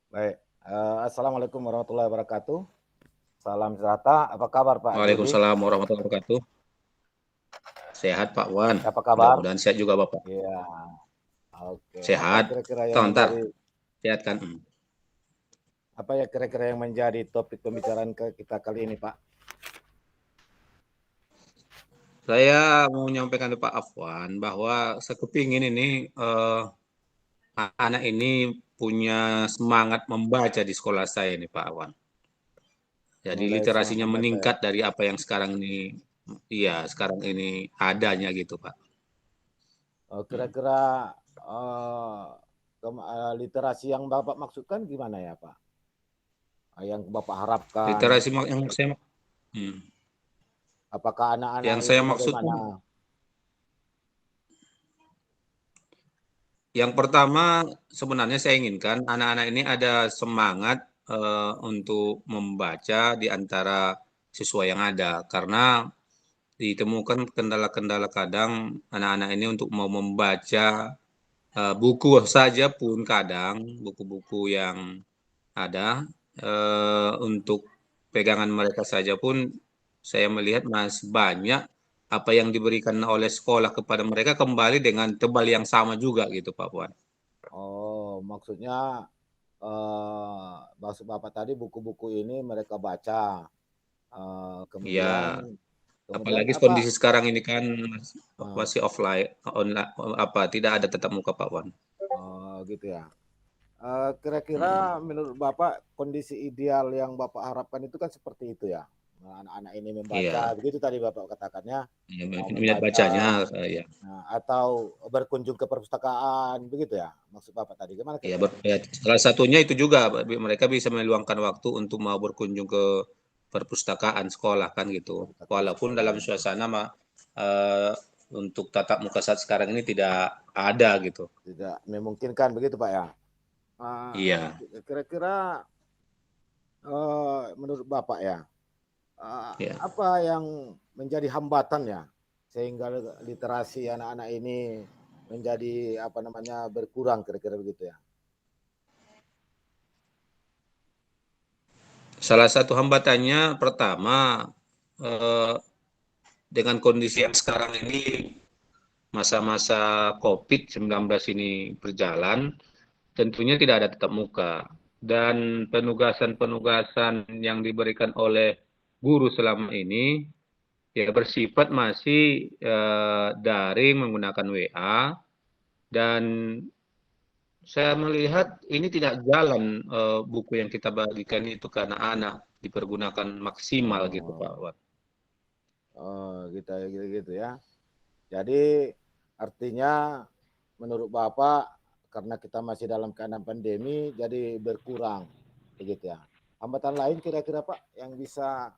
Baik, Assalamualaikum warahmatullahi wabarakatuh. Salam sejahtera. Apa kabar Pak Jody? Waalaikumsalam warahmatullahi wabarakatuh. Sehat Pak Wan. Apa kabar? Mudah-mudahan sehat juga Bapak. Iya, oke. Apa Sehat. kira-kira yang Tontar. menjadi Sehat kan? topik pembicaraan kita kali ini, Pak? Saya mau menyampaikan ke Pak Afwan bahwa saya kepingin ini anak ini punya semangat membaca di sekolah saya ini Pak Afwan. Jadi Mulai semangat literasinya membaca ya. meningkat dari apa yang sekarang ini, iya sekarang ini adanya gitu Pak. Kira-kira literasi yang Bapak maksudkan gimana ya, Pak? Yang Bapak harapkan, Literasi yang saya apakah anak-anak yang ini saya bagaimana? maksudkan yang pertama, sebenarnya saya inginkan anak-anak ini ada semangat untuk membaca di antara siswa yang ada, karena ditemukan kendala-kendala kadang anak-anak ini untuk mau membaca buku saja pun kadang buku-buku yang ada untuk pegangan mereka saja pun saya melihat masih banyak apa yang diberikan oleh sekolah kepada mereka kembali dengan tebal yang sama juga gitu Pak Puan. Oh, maksudnya maksud Bapak tadi buku-buku ini mereka baca. Eh, kemudian Iya, kemudian apalagi apa? kondisi sekarang ini kan eh, masih offline, online, apa tidak ada tetap muka Pak Wan. gitu ya. Kira-kira Hmm. menurut Bapak kondisi ideal yang Bapak harapkan itu kan seperti itu ya. Nah, anak-anak ini membaca, Iya, begitu tadi Bapak katakannya, ya, mau minat bacanya, membaca, ya, nah, atau berkunjung ke perpustakaan, begitu ya. Maksud Bapak tadi, gimana ya, kira-kira? ya, salah satunya itu juga mereka bisa meluangkan waktu untuk mau berkunjung ke perpustakaan sekolah kan gitu. Perpustakaan Walaupun sekolah. dalam suasana eh, untuk tatap muka saat sekarang ini tidak ada gitu. Tidak memungkinkan begitu Pak ya. Ah, Iya, kira-kira menurut Bapak ya, ya. apa yang menjadi hambatan ya sehingga literasi anak-anak ini menjadi apa namanya berkurang kira-kira begitu ya. Salah satu hambatannya pertama eh, dengan kondisi yang sekarang ini masa-masa COVID-19 ini berjalan, tentunya tidak ada tatap muka. Dan penugasan-penugasan yang diberikan oleh guru selama ini ya bersifat masih daring menggunakan WA, dan saya melihat ini tidak jalan buku yang kita bagikan itu ke anak-anak dipergunakan maksimal gitu Pak Oh, Wan. gitu, gitu, gitu ya. Jadi artinya menurut Bapak karena kita masih dalam keadaan pandemi jadi berkurang begitu ya. Hambatan lain kira-kira Pak yang bisa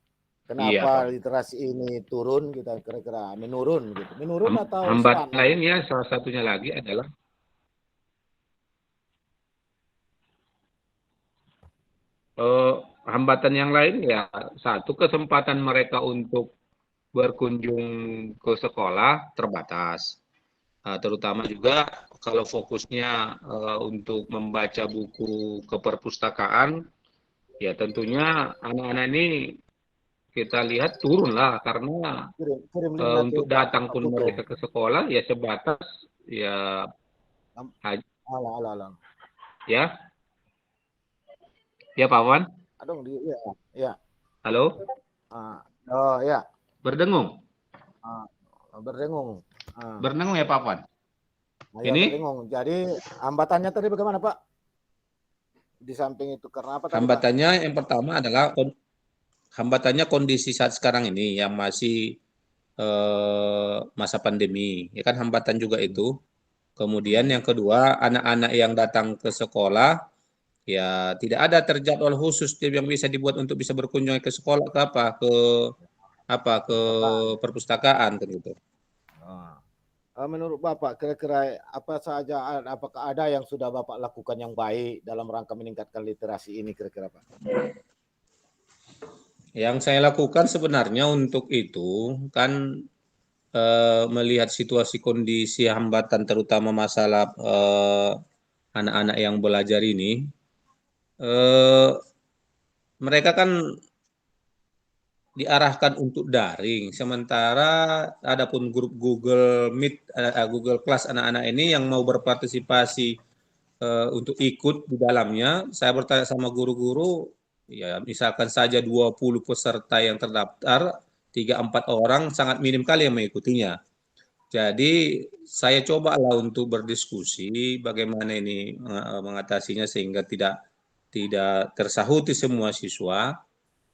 Iya kenapa Pak. literasi ini turun kita kira-kira menurun gitu. Menurun atau Hambatan stagnan Pak? lainnya salah satunya lagi adalah eh, hambatan yang lain ya satu kesempatan mereka untuk berkunjung ke sekolah terbatas. Terutama juga kalau fokusnya untuk membaca buku ke perpustakaan, ya tentunya anak-anak ini kita lihat turun lah karena Kirim link nanti untuk datang Pak pun Putu. mereka ke sekolah ya sebatas ya Alah, alah, alah. ya ya Pak Wan, Aduh, ya, ya. halo, Oh ya, berdengung, berdengung. Ah, berdengung ya Pak Wan. ya Ini berdengung. Jadi hambatannya tadi bagaimana Pak? Di samping itu karena apa tadi Pak? hambatannya yang pertama adalah hambatannya kondisi saat sekarang ini yang masih masa pandemi, ya kan hambatan juga itu. Kemudian Hmm. yang kedua, anak-anak yang datang ke sekolah ya tidak ada terjadwal khusus yang bisa dibuat untuk bisa berkunjung ke sekolah ke ke Perpustakaan. perpustakaan kan gitu. Ah. Menurut Bapak, kira-kira apa saja, apakah ada yang sudah Bapak lakukan yang baik dalam rangka meningkatkan literasi ini kira-kira Pak? Yang saya lakukan sebenarnya untuk itu kan melihat situasi kondisi hambatan terutama masalah anak-anak yang belajar ini, mereka kan diarahkan untuk daring, sementara adapun grup Google Meet, Google Class anak-anak ini yang mau berpartisipasi untuk ikut di dalamnya, saya bertanya sama guru-guru, ya misalkan saja 20 peserta yang terdaftar, 3-4 orang sangat minim kali yang mengikutinya. Jadi saya cobalah untuk berdiskusi bagaimana ini mengatasinya sehingga tidak tersahuti semua siswa.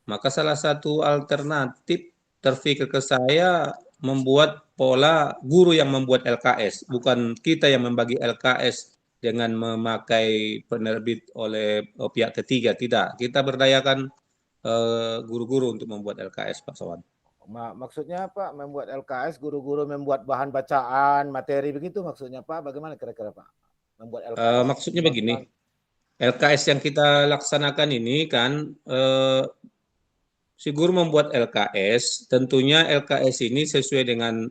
Maka salah satu alternatif terpikir ke saya membuat pola guru yang membuat LKS, bukan kita yang membagi LKS dengan memakai penerbit oleh pihak ketiga. Tidak, kita berdayakan guru-guru untuk membuat LKS, Pak Sawan. Maksudnya Pak, membuat LKS, guru-guru membuat bahan bacaan, materi begitu maksudnya Pak? Bagaimana kira-kira Pak? Membuat LKS. Maksudnya begini, LKS yang kita laksanakan ini kan si guru membuat LKS, tentunya LKS ini sesuai dengan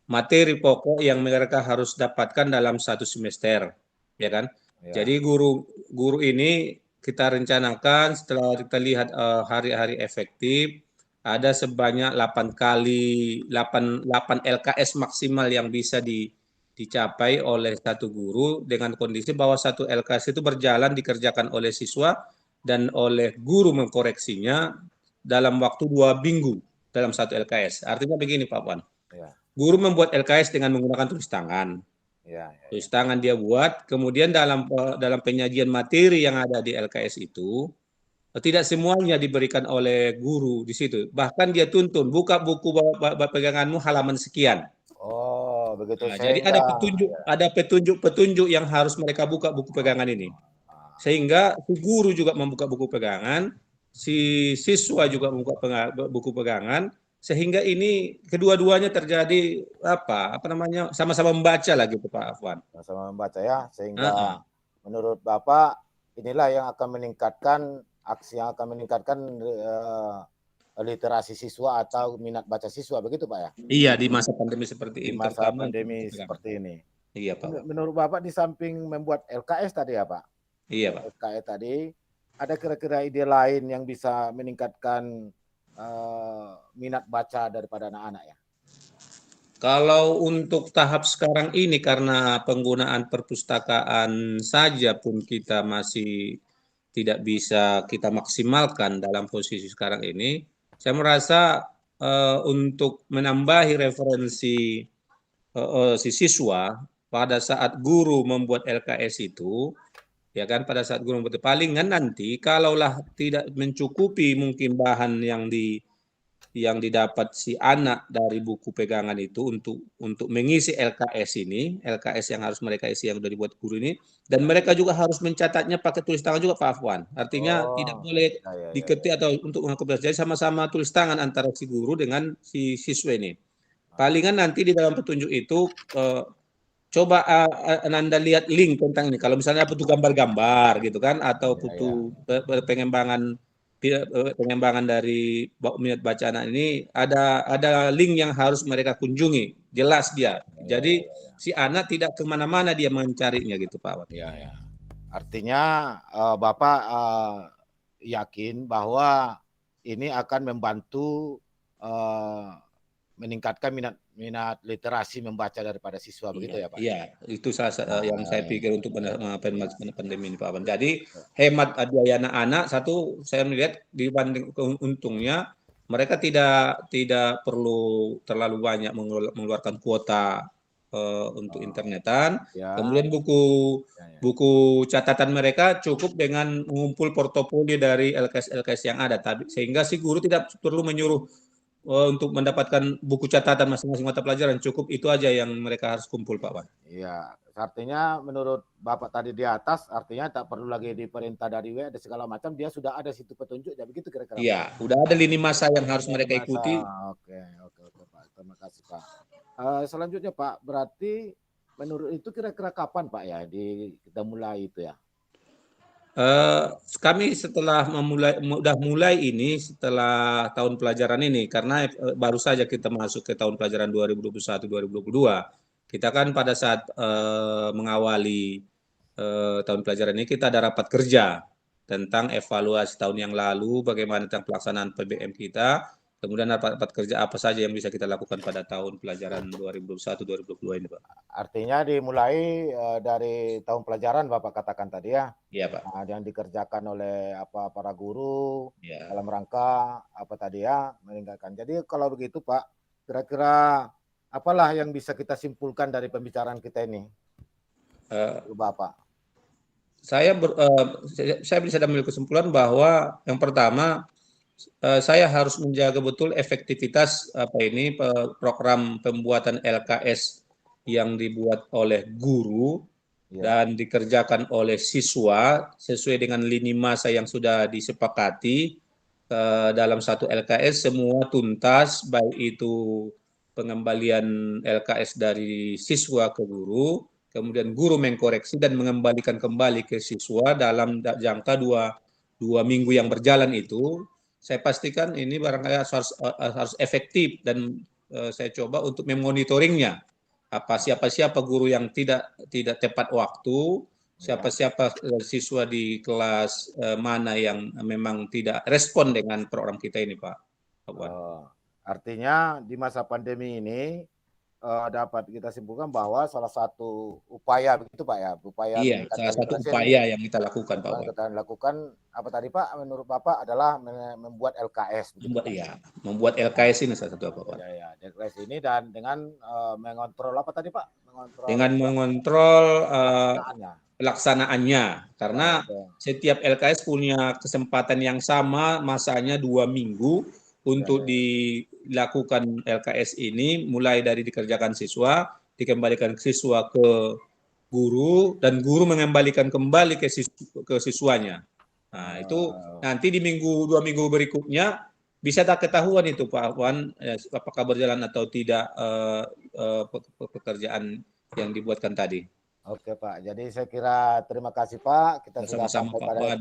materi pokok yang mereka harus dapatkan dalam satu semester, ya kan? Ya. Jadi guru ini kita rencanakan setelah kita lihat hari-hari efektif, ada sebanyak 8 kali 8 LKS maksimal yang bisa dicapai oleh satu guru dengan kondisi bahwa satu LKS itu berjalan dikerjakan oleh siswa dan oleh guru mengkoreksinya dalam waktu 2 minggu dalam satu LKS. Artinya begini Pak Wan, Ya. guru membuat LKS dengan menggunakan tulis tangan. Ya. Tulis tangan dia buat, kemudian dalam penyajian materi yang ada di LKS itu, tidak semuanya diberikan oleh guru di situ. Bahkan dia tuntun, buka buku peganganmu halaman sekian. Oh, begitu Nah, jadi sehingga ada petunjuk-petunjuk yang harus mereka buka buku pegangan ini. Sehingga si guru juga membuka buku pegangan, si siswa juga membuka buku pegangan, sehingga ini kedua-duanya terjadi sama-sama membaca lah gitu Pak Afwan. sama membaca ya, sehingga menurut Bapak inilah yang akan meningkatkan aksi yang akan meningkatkan literasi siswa atau minat baca siswa begitu Pak ya? Iya, di masa pandemi seperti ini, Di masa terutama pandemi seperti ini. Iya Pak. Menurut Bapak di samping membuat LKS tadi ya Pak? Iya Pak. LKS tadi, ada kira-kira ide lain yang bisa meningkatkan minat baca daripada anak-anak ya? Kalau untuk tahap sekarang ini karena penggunaan perpustakaan saja pun kita masih tidak bisa kita maksimalkan dalam posisi sekarang ini, saya merasa untuk menambahi referensi si siswa pada saat guru membuat LKS itu, ya kan, pada saat guru membuat palingan nanti kalaulah tidak mencukupi mungkin bahan yang didapat si anak dari buku pegangan itu untuk mengisi LKS ini, LKS yang harus mereka isi yang sudah dibuat guru ini, dan mereka juga harus mencatatnya pakai tulis tangan juga Pak Afwan. Artinya tidak boleh diketik atau untuk menghapus. Jadi sama-sama tulis tangan antara si guru dengan si siswa ini. Palingan nanti di dalam petunjuk itu coba Anda lihat link tentang ini. Kalau misalnya butuh gambar-gambar gitu kan, atau butuh pengembangan dari minat baca anak ini, ada link yang harus mereka kunjungi, jelas dia. Jadi si anak tidak kemana-mana dia mencarinya gitu Pak. Ya. Artinya Bapak yakin bahwa ini akan membantu meningkatkan minat literasi membaca daripada siswa begitu ya Pak? Iya, itu salah yang saya pikir untuk pandemi ini Pak Wan. Jadi hemat biaya anak-anak satu, saya melihat dibanding untungnya mereka tidak perlu terlalu banyak mengeluarkan kuota untuk internetan. Kemudian buku catatan mereka cukup dengan mengumpul portofolio dari LKS yang ada, sehingga si guru tidak perlu menyuruh untuk mendapatkan buku catatan masing-masing mata pelajaran, cukup itu aja yang mereka harus kumpul Pak Wan. Iya, artinya menurut Bapak tadi di atas, artinya tak perlu lagi diperintah dari WA dan segala macam, dia sudah ada situ petunjuk, ya begitu kira-kira? Iya, udah ada lini masa yang harus mereka ikuti. Oke Pak, terima kasih Pak. Selanjutnya Pak, berarti menurut itu kira-kira kapan Pak ya kita mulai itu ya? Kami mulai ini setelah tahun pelajaran ini, karena baru saja kita masuk ke tahun pelajaran 2021-2022. Kita kan pada saat mengawali tahun pelajaran ini kita ada rapat kerja tentang evaluasi tahun yang lalu, bagaimana tentang pelaksanaan PBM kita, kemudian rapat kerja apa saja yang bisa kita lakukan pada tahun pelajaran 2021-2022 ini, Pak. Artinya dimulai dari tahun pelajaran Bapak katakan tadi ya. Iya, Pak. Nah, yang dikerjakan oleh para guru Ya. dalam rangka apa tadi ya, meningkatkan. Jadi kalau begitu Pak, kira-kira apalah yang bisa kita simpulkan dari pembicaraan kita ini, Bapak? Saya bisa ambil kesimpulan bahwa yang pertama saya harus menjaga betul efektivitas program pembuatan LKS yang dibuat oleh guru dan dikerjakan oleh siswa sesuai dengan lini masa yang sudah disepakati dalam satu LKS, semua tuntas, baik itu pengembalian LKS dari siswa ke guru, kemudian guru mengkoreksi dan mengembalikan kembali ke siswa dalam jangka dua minggu yang berjalan itu. Saya pastikan ini barangkali harus efektif dan saya coba untuk memonitoringnya. Siapa guru yang tidak tepat waktu, siapa siswa di kelas mana yang memang tidak respon dengan program kita ini, Pak. Artinya di masa pandemi ini dapat kita simpulkan bahwa salah satu upaya begitu Pak ya, upaya salah satu upaya yang kita lakukan, Pak. Kita lakukan apa tadi Pak? Menurut Bapak adalah membuat LKS. Membuat LKS ini salah satu apa, Pak? Ya, LKS ini dan dengan mengontrol apa tadi Pak? Mengontrol pelaksanaannya, karena setiap LKS punya kesempatan yang sama, masanya 2 minggu untuk dilakukan LKS ini, mulai dari dikerjakan siswa, dikembalikan siswa ke guru, dan guru mengembalikan kembali ke siswanya. Nah, itu nanti di 2 minggu berikutnya bisa tak ketahuan itu Pak Wan, apakah berjalan atau tidak pekerjaan yang dibuatkan tadi. Oke Pak, jadi saya kira terima kasih Pak, kita sudah sampai pada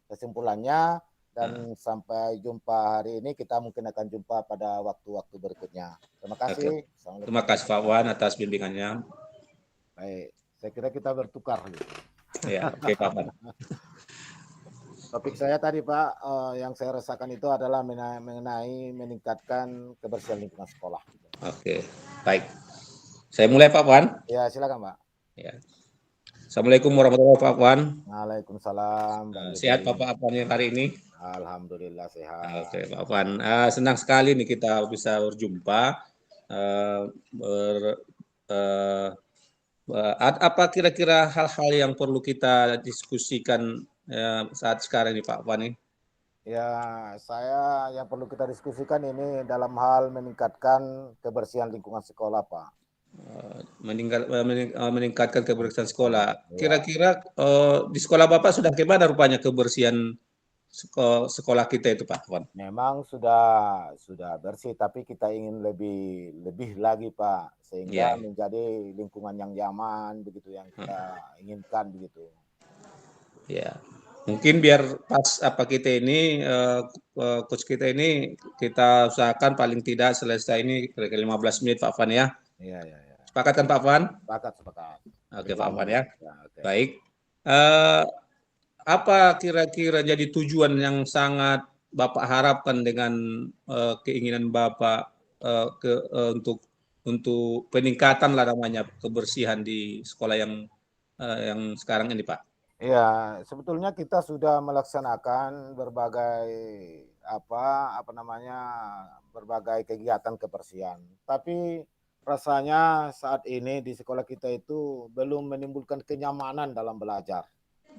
kesimpulannya, dan sampai jumpa hari ini, kita mungkin akan jumpa pada waktu-waktu berikutnya. Terima kasih. Terima kasih Pak Wan atas bimbingannya. Baik, saya kira kita bertukar. Ya, oke Pak Wan. Topik saya tadi Pak, yang saya rasakan itu adalah mengenai meningkatkan kebersihan lingkungan sekolah. Oke, baik. Saya mulai Pak Wan. Ya, silakan Pak. Ya. Assalamualaikum warahmatullahi wabarakatuh Pak Wan. Waalaikumsalam. Sehat Pak Wan hari ini? Alhamdulillah sehat. Oke Pak Wan, senang sekali nih kita bisa berjumpa. Apa kira-kira hal-hal yang perlu kita diskusikan saat sekarang ini Pak Wan? Ya, yang perlu kita diskusikan ini dalam hal meningkatkan kebersihan lingkungan sekolah, Pak. Meningkatkan kebersihan sekolah. Kira-kira di sekolah Bapak sudah bagaimana rupanya kebersihan sekolah kita itu Pak Wan? Memang sudah bersih, tapi kita ingin lebih lagi Pak, sehingga menjadi lingkungan yang nyaman begitu, yang kita inginkan begitu. Ya, mungkin biar pas kita ini coach kita ini kita usahakan paling tidak selesai ini kira-kira 15 menit Pak Wan ya. Iya. Sepakat kan Pak Wan? Sepakat. Oke Pak Wan ya. Baik. Apa kira-kira jadi tujuan yang sangat Bapak harapkan dengan keinginan Bapak untuk peningkatan lah namanya kebersihan di sekolah yang sekarang ini Pak? Ya, sebetulnya kita sudah melaksanakan berbagai kegiatan kebersihan. Tapi rasanya saat ini di sekolah kita itu belum menimbulkan kenyamanan dalam belajar,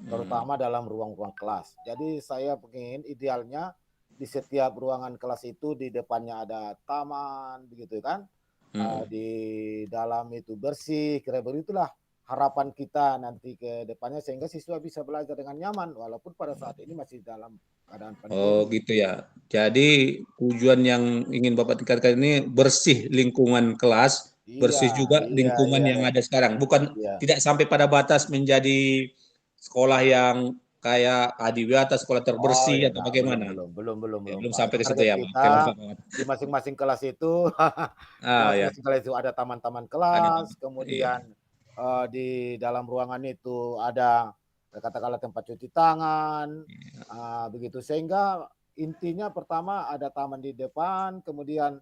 terutama dalam ruang-ruang kelas. Jadi saya ingin idealnya di setiap ruangan kelas itu di depannya ada taman, begitu kan? Di dalam itu bersih, kira begitulah harapan kita nanti ke depannya, sehingga siswa bisa belajar dengan nyaman walaupun pada saat ini masih dalam keadaan pandemi. Oh gitu ya. Jadi tujuan yang ingin Bapak tingkatkan ini bersih lingkungan kelas, bersih juga lingkungan yang ada sekarang. Bukan tidak sampai pada batas menjadi sekolah yang kayak Adiwiyata, sekolah terbersih atau bagaimana? Belum sampai ke situ ya, Pak. Di masing-masing kelas itu, masing-masing kelas itu ada taman-taman kelas, kemudian di dalam ruangan itu ada katakanlah tempat cuci tangan, begitu. Sehingga intinya pertama ada taman di depan, kemudian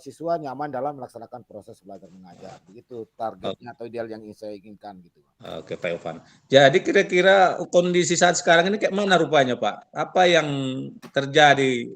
siswa nyaman dalam melaksanakan proses belajar mengajar. Begitu targetnya atau ideal yang saya inginkan gitu. Oke, Pak Ivan. Jadi kira-kira kondisi saat sekarang ini kayak mana rupanya, Pak? Apa yang terjadi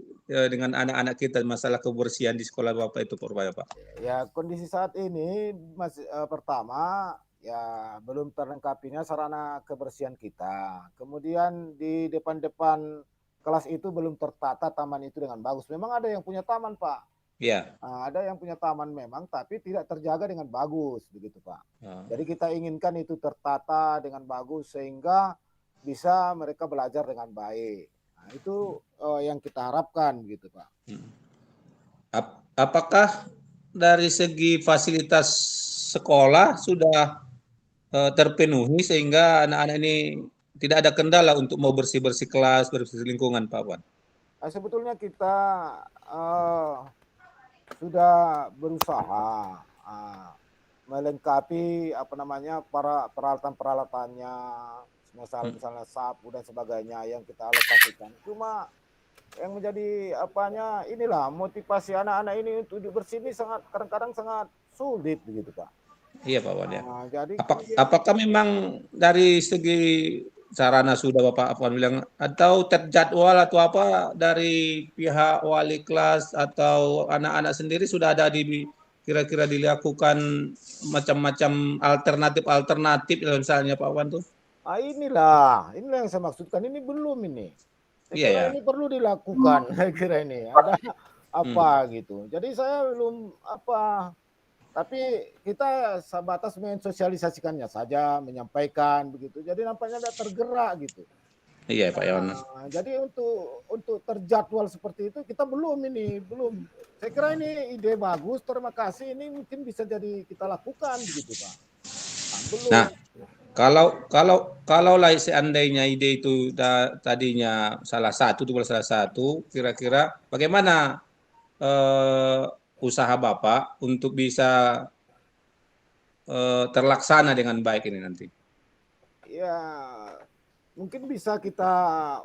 dengan anak-anak kita masalah kebersihan di sekolah Bapak itu, Pak? Ya, kondisi saat ini masih pertama ya belum terlengkapinya sarana kebersihan kita. Kemudian di depan-depan kelas itu belum tertata taman itu dengan bagus. Memang ada yang punya taman, Pak. Iya. Ada yang punya taman memang, tapi tidak terjaga dengan bagus, begitu Pak. Jadi kita inginkan itu tertata dengan bagus sehingga bisa mereka belajar dengan baik. Nah, itu yang kita harapkan, gitu Pak. Apakah dari segi fasilitas sekolah sudah terpenuhi sehingga anak-anak ini tidak ada kendala untuk mau bersih-bersih kelas, bersih lingkungan, Pak Wan? Sebetulnya kita sudah berusaha melengkapi para peralatan-peralatannya, misalnya sapu dan sebagainya yang kita alokasikan. Cuma yang menjadi inilah motivasi anak-anak ini untuk bersih ini kadang-kadang sangat sulit begitu Pak. Iya Pak Wan ya. Jadi apakah memang dari segi sarana sudah Bapak Afwan bilang atau terjadwal atau apa dari pihak wali kelas atau anak-anak sendiri sudah ada kira-kira dilakukan macam-macam alternatif misalnya Pak Afwan tuh? Inilah yang saya maksudkan, ini belum ini. Saya kira ini perlu dilakukan, saya kira ini ada gitu. Jadi saya belum tapi kita sebatas mensosialisasikannya saja, menyampaikan begitu. Jadi nampaknya tidak tergerak gitu. Iya Pak Iwan. Jadi untuk terjadwal seperti itu kita belum. Saya kira ini ide bagus. Terima kasih. Ini mungkin bisa jadi kita lakukan begitu Pak. Belum. Nah, kalau seandainya ide itu tadinya salah satu, kira-kira bagaimana usaha Bapak untuk bisa terlaksana dengan baik ini nanti? Ya, mungkin bisa kita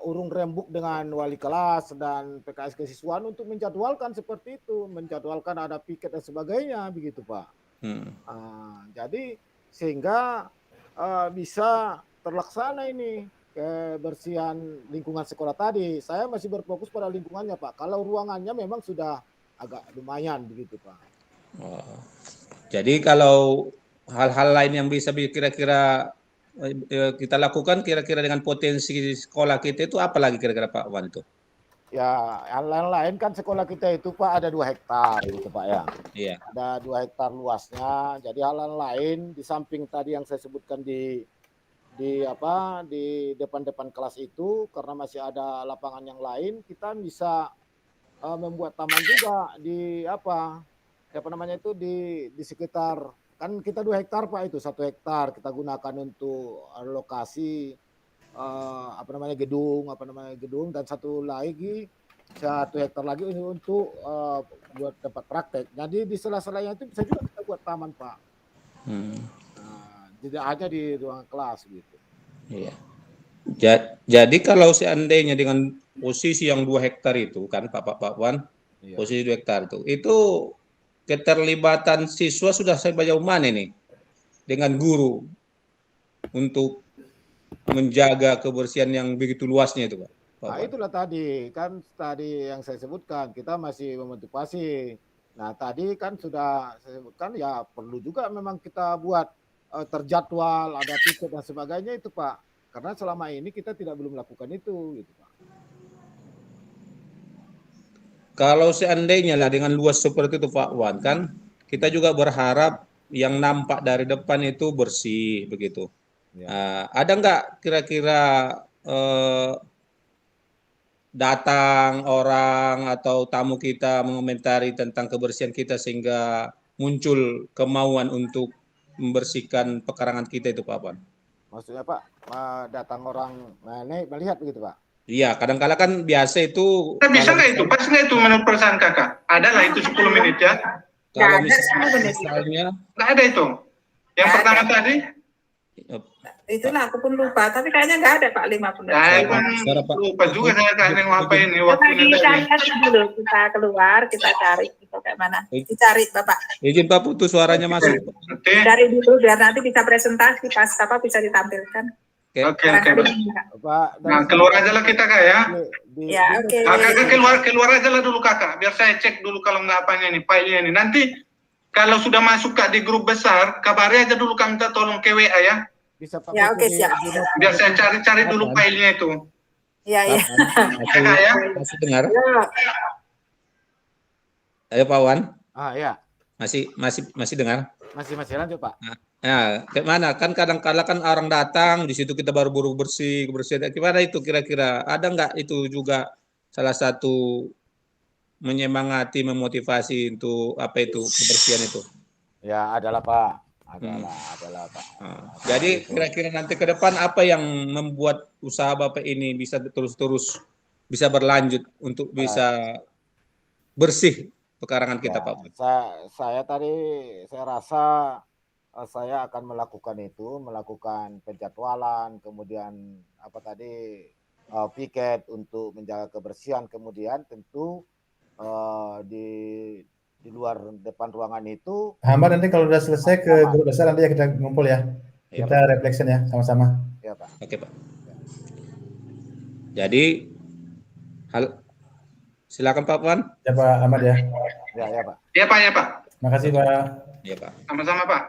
urung rembuk dengan wali kelas dan PKS kesiswaan untuk menjadwalkan seperti itu, menjadwalkan ada piket dan sebagainya, begitu Pak. Jadi sehingga bisa terlaksana ini kebersihan lingkungan sekolah tadi. Saya masih berfokus pada lingkungannya Pak. Kalau ruangannya memang sudah agak lumayan begitu Pak. Jadi kalau hal-hal lain yang bisa kira-kira kita lakukan kira-kira dengan potensi sekolah kita itu apa lagi kira-kira Pak Wan itu? Ya, yang lain kan sekolah kita itu Pak ada 2 hektar gitu Pak ya. Iya. Ada 2 hektar luasnya. Jadi hal lain di samping tadi yang saya sebutkan di depan-depan kelas itu, karena masih ada lapangan yang lain, kita bisa membuat taman juga di di sekitar, kan kita 2 hektar Pak, itu 1 hektar kita gunakan untuk lokasi gedung, dan 1 hektar lagi ini untuk buat tempat praktek. Jadi di sela-selanya itu bisa juga kita buat taman Pak. Tidak hanya di ruang kelas gitu. Iya. Jadi kalau seandainya dengan posisi yang 2 hektar itu kan Pak Wan, posisi 2 hektar itu keterlibatan siswa sudah sejauh mana nih dengan guru untuk menjaga kebersihan yang begitu luasnya itu Pak? Nah itulah tadi yang saya sebutkan, kita masih memotivasi. Nah tadi kan sudah saya sebutkan ya perlu juga memang kita buat terjadwal, ada tiket dan sebagainya itu Pak. Karena selama ini kita belum melakukan itu gitu Pak. Kalau seandainya lah dengan luas seperti itu Pak Wan kan, kita juga berharap yang nampak dari depan itu bersih begitu. Ada nggak kira-kira datang orang atau tamu kita mengomentari tentang kebersihan kita sehingga muncul kemauan untuk membersihkan pekarangan kita itu Pak Wan? Maksudnya Pak, datang orang melihat begitu Pak? Iya, kadang-kala kan biasa itu. Bisa nggak itu? Pas nggak itu menurut perasaan kakak? Ada lah itu 10 menit ya? Kalau misalnya nggak ada itu. Yang Nggak pertama ada. tadi? Itulah aku pun lupa, tapi kayaknya nggak ada Pak 50 menit. Saya pun Suara Pak. lupa juga saya kan nengok apa ini Coba waktunya tadi. dicari aja dulu, kita keluar, kita cari itu kayak mana. Dicari Bapak, Izin Pak putus suaranya masuk. Oke, cari dulu biar nanti bisa presentasi pas apa bisa ditampilkan. oke, Barangkali Pak. bisa. Pak, Nah, keluar aja lah kita Kak ya. Ya, oke. Kakak keluar aja lah dulu Kakak, biar saya cek dulu kalau nggak apanya ini, filenya ini. Nanti kalau sudah masuk Kak di grup besar, kabari aja dulu Kak, minta tolong ke WA ya. Bisa Pak. Ya, oke, siap. Biar saya cari dulu filenya itu. Iya, iya. Ya Kak ya. Masih dengar? Ya, Ayo Pak Wan, Ya, masih dengar? masih lanjut Pak. Ya, kayak mana? Kan kadang-kala kan orang datang di situ kita baru bersih. Gimana itu kira-kira? Ada nggak itu juga salah satu menyemangati, memotivasi untuk apa itu kebersihan itu? Ya, adalah Pak. Adalah Pak. Jadi kira-kira nanti ke depan apa yang membuat usaha Bapak ini bisa terus-terus bisa berlanjut untuk bisa bersih pekarangan kita, Pak? Saya rasa saya akan melakukan penjadwalan, kemudian piket untuk menjaga kebersihan, kemudian tentu di luar depan ruangan itu. Hamba nanti kalau sudah selesai ke grup besar nanti ya kita ngumpul ya. Ya, Kita reflection ya sama-sama. Ya Pak. Oke Pak. Jadi silakan Pak Puan. Ya Pak Ahmad ya. Ya Pak. Ya Pak. Makasih Pak. Ya Pak. Sama-sama Pak.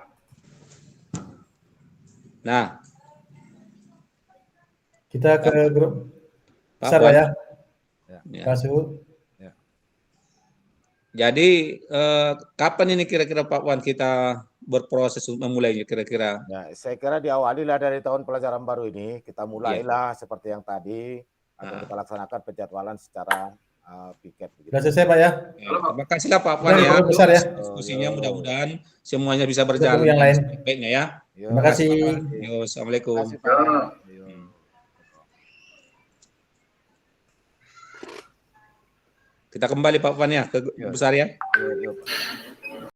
Nah, kita ke grup Pak besar Pak Puan. ya. Ya. Pak Suhu. Jadi kapan ini kira-kira Pak Wan kita berproses memulainya kira-kira? Ya, saya kira diawali lah dari tahun pelajaran baru ini, kita mulailah seperti yang tadi, akan kita laksanakan penjadwalan secara piket. Sudah selesai Pak ya. Terima kasihlah Pak Wan ya. Besar ya. Diskusinya mudah-mudahan semuanya bisa berjalan yang lain. sebaiknya ya. Terima kasih. Yo, assalamualaikum. Terima kasih, Pak. Kita kembali Pak Wan ya ke besar ya. Yo, Pak.